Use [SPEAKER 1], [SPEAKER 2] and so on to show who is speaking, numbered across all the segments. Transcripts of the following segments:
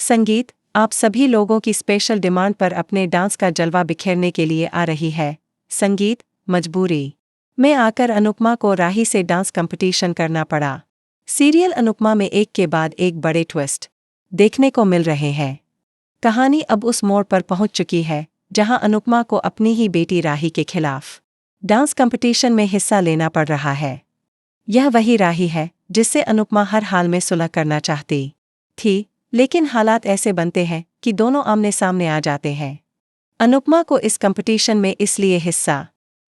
[SPEAKER 1] संगीत आप सभी लोगों की स्पेशल डिमांड पर अपने डांस का जलवा बिखेरने के लिए आ रही है। संगीत मजबूरी में आकर अनुपमा को राही से डांस कंपटीशन करना पड़ा। सीरियल अनुपमा में एक के बाद एक बड़े ट्विस्ट देखने को मिल रहे हैं। कहानी अब उस मोड़ पर पहुंच चुकी है जहां अनुपमा को अपनी ही बेटी राही के खिलाफ डांस कंपटीशन में हिस्सा लेना पड़ रहा है। यह वही राही है जिससे अनुपमा हर हाल में सुलह करना चाहती थी, लेकिन हालात ऐसे बनते हैं कि दोनों आमने सामने आ जाते हैं। अनुपमा को इस कंपटीशन में इसलिए हिस्सा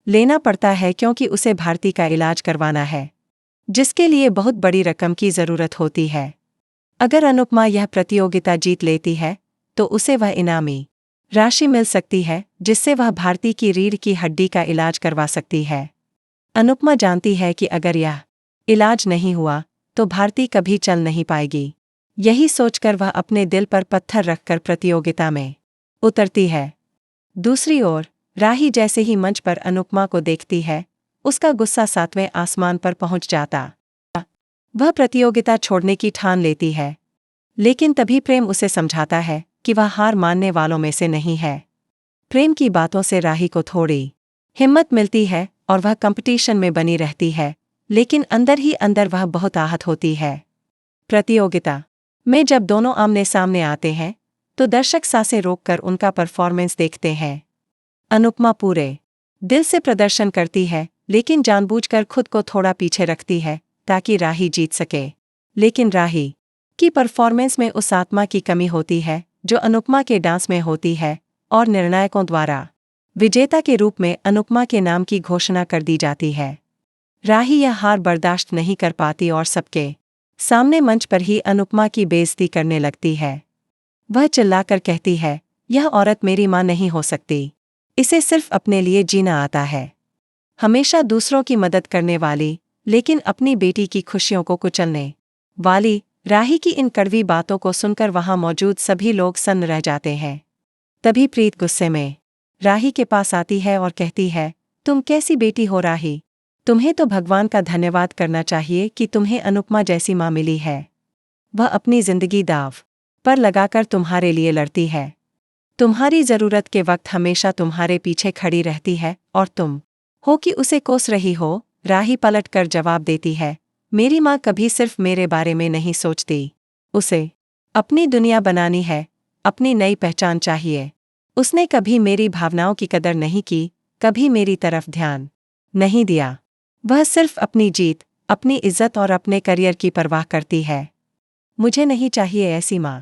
[SPEAKER 1] लेना पड़ता है क्योंकि उसे भारती का इलाज करवाना है, जिसके लिए बहुत बड़ी रकम की जरूरत होती है। अगर अनुपमा यह प्रतियोगिता जीत लेती है तो उसे वह इनामी राशि मिल सकती है जिससे वह भारती की रीढ़ की हड्डी का इलाज करवा सकती है। अनुपमा जानती है कि अगर यह इलाज नहीं हुआ तो भारती कभी चल नहीं पाएगी। यही सोचकर वह अपने दिल पर पत्थर रखकर प्रतियोगिता में उतरती है। दूसरी ओर राही जैसे ही मंच पर अनुपमा को देखती है, उसका गुस्सा 7वें आसमान पर पहुंच जाता। वह प्रतियोगिता छोड़ने की ठान लेती है, लेकिन तभी प्रेम उसे समझाता है कि वह हार मानने वालों में से नहीं है। प्रेम की बातों से राही को थोड़ी हिम्मत मिलती है और वह कंपटीशन में बनी रहती है, लेकिन अंदर ही अंदर वह बहुत आहत होती है। प्रतियोगिता में जब दोनों आमने सामने आते हैं तो दर्शक सांसें रोककर उनका परफॉर्मेंस देखते हैं। अनुपमा पूरे दिल से प्रदर्शन करती है, लेकिन जानबूझकर खुद को थोड़ा पीछे रखती है ताकि राही जीत सके। लेकिन राही की परफॉर्मेंस में उस आत्मा की कमी होती है जो अनुपमा के डांस में होती है, और निर्णायकों द्वारा विजेता के रूप में अनुपमा के नाम की घोषणा कर दी जाती है। राही यह हार बर्दाश्त नहीं कर पाती और सबके सामने मंच पर ही अनुपमा की बेइज्जती करने लगती है। वह चिल्लाकर कहती है, यह औरत मेरी मां नहीं हो सकती, इसे सिर्फ अपने लिए जीना आता है। हमेशा दूसरों की मदद करने वाली, लेकिन अपनी बेटी की खुशियों को कुचलने वाली राही की इन कड़वी बातों को सुनकर वहां मौजूद सभी लोग सन्न रह जाते हैं। तभी प्रीत गुस्से में राही के पास आती है और कहती है, तुम कैसी बेटी हो राही, तुम्हें तो भगवान का धन्यवाद करना चाहिए कि तुम्हें अनुपमा जैसी मां मिली है। वह अपनी जिंदगी दांव पर लगाकर तुम्हारे लिए लड़ती है, तुम्हारी जरूरत के वक्त हमेशा तुम्हारे पीछे खड़ी रहती है और तुम हो कि उसे कोस रही हो। राही पलट कर जवाब देती है, मेरी मां कभी सिर्फ मेरे बारे में नहीं सोचती, उसे अपनी दुनिया बनानी है, अपनी नई पहचान चाहिए। उसने कभी मेरी भावनाओं की कदर नहीं की, कभी मेरी तरफ ध्यान नहीं दिया। वह सिर्फ अपनी जीत, अपनी इज्जत और अपने करियर की परवाह करती है। मुझे नहीं चाहिए ऐसी मां।